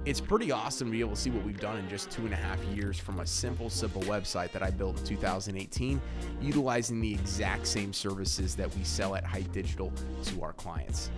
It's pretty awesome to be able to see what we've done in just 2.5 years from a simple website that I built in 2018, utilizing the exact same services that we sell at Hite Digital to our clients.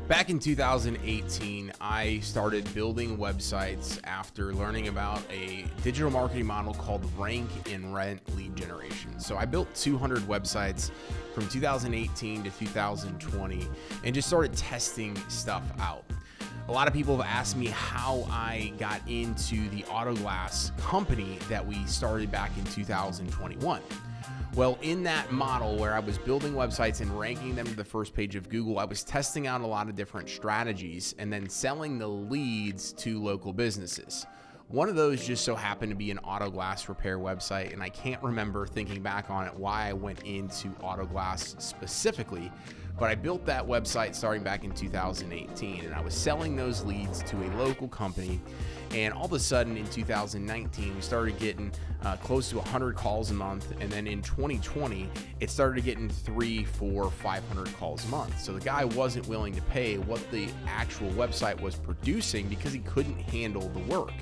Back in 2018, I started building websites after learning about a digital marketing model called rank and rent lead generation. So I built 200 websites from 2018 to 2020 and just started testing stuff out. A lot of people have asked me how I got into the auto glass company that we started back in 2021. Well, in that model where I was building websites and ranking them to the first page of Google, I was testing out a lot of different strategies and then selling the leads to local businesses. One of those just so happened to be an auto glass repair website, and I can't remember, thinking back on it, why I went into auto glass specifically, but I built that website starting back in 2018, and I was selling those leads to a local company. And all of a sudden in 2019, we started getting close to 100 calls a month. And then in 2020, it started getting 300, 400, 500 calls a month. So the guy wasn't willing to pay what the actual website was producing because he couldn't handle the work.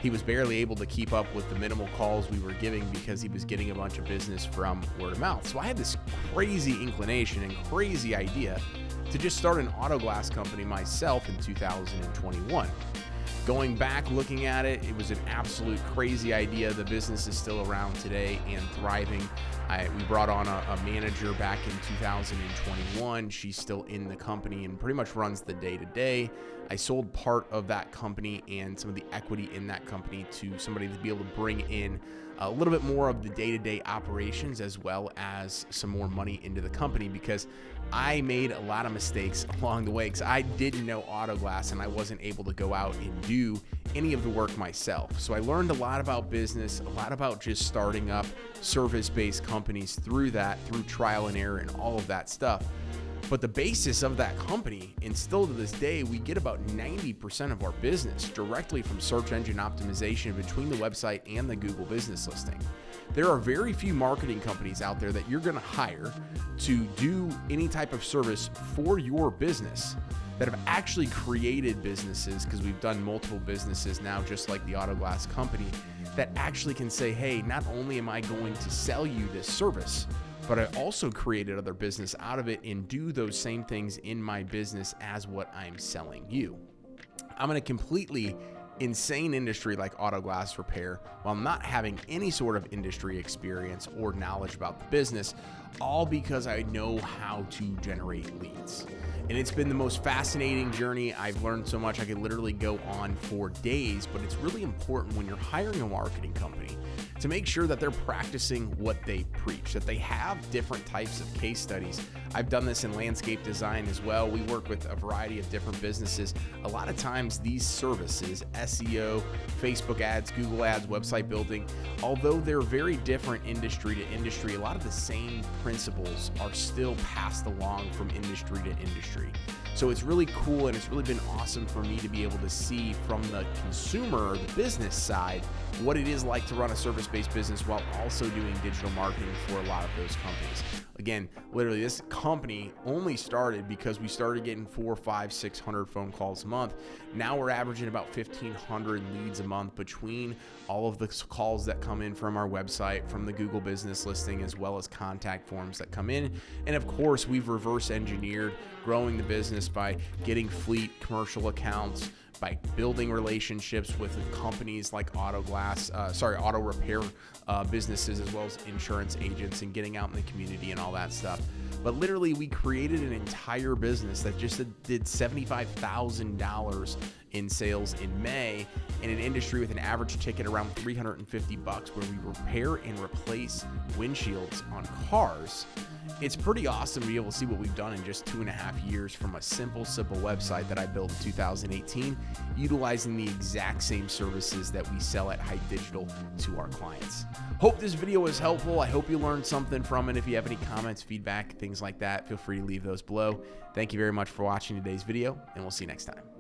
He was barely able to keep up with the minimal calls we were giving because he was getting a bunch of business from word of mouth. So I had this crazy inclination and crazy idea to just start an auto glass company myself in 2021. Going back, looking at it, it was an absolute crazy idea. The business is still around today and thriving. We brought on a manager back in 2021. She's still in the company and pretty much runs the day-to-day. I sold part of that company and some of the equity in that company to somebody to be able to bring in a little bit more of the day-to-day operations as well as some more money into the company, because I made a lot of mistakes along the way because I didn't know auto glass and I wasn't able to go out and do any of the work myself. So I learned a lot about business, a lot about just starting up service-based companies through trial and error and all of that stuff. But the basis of that company, and still to this day, we get about 90% of our business directly from search engine optimization between the website and the Google business listing. There are very few marketing companies out there that you're going to hire to do any type of service for your business that have actually created businesses, because we've done multiple businesses now, just like the auto glass company, that actually can say, hey, not only am I going to sell you this service, but I also created other business out of it and do those same things in my business as what I'm selling you. I'm in a completely insane industry like auto glass repair while not having any sort of industry experience or knowledge about the business, all because I know how to generate leads. And it's been the most fascinating journey. I've learned so much. I could literally go on for days, but it's really important when you're hiring a marketing company to make sure that they're practicing what they preach, that they have different types of case studies. I've done this in landscape design as well. We work with a variety of different businesses. A lot of times these services, SEO, Facebook ads, Google ads, website building, although they're very different industry to industry, a lot of the same principles are still passed along from industry to industry. So it's really cool, and it's really been awesome for me to be able to see from the consumer or the business side what it is like to run a service-based business while also doing digital marketing for a lot of those companies. Again, literally this company only started because we started getting 400, 500, 600 phone calls a month. Now we're averaging about 1,500 leads a month between all of the calls that come in from our website, from the Google business listing, as well as contact forms that come in. And of course, we've reverse engineered growing the business by getting fleet commercial accounts, by building relationships with companies like auto repair businesses, as well as insurance agents, and getting out in the community and all that stuff. But literally, we created an entire business that just did $75,000 in sales in May in an industry with an average ticket around $350, where we repair and replace windshields on cars. It's pretty awesome to be able to see what we've done in just 2.5 years from a simple website that I built in 2018, utilizing the exact same services that we sell at Hite Digital to our clients. Hope this video was helpful. I hope you learned something from it. If you have any comments, feedback, things like that, feel free to leave those below. Thank you very much for watching today's video, and we'll see you next time.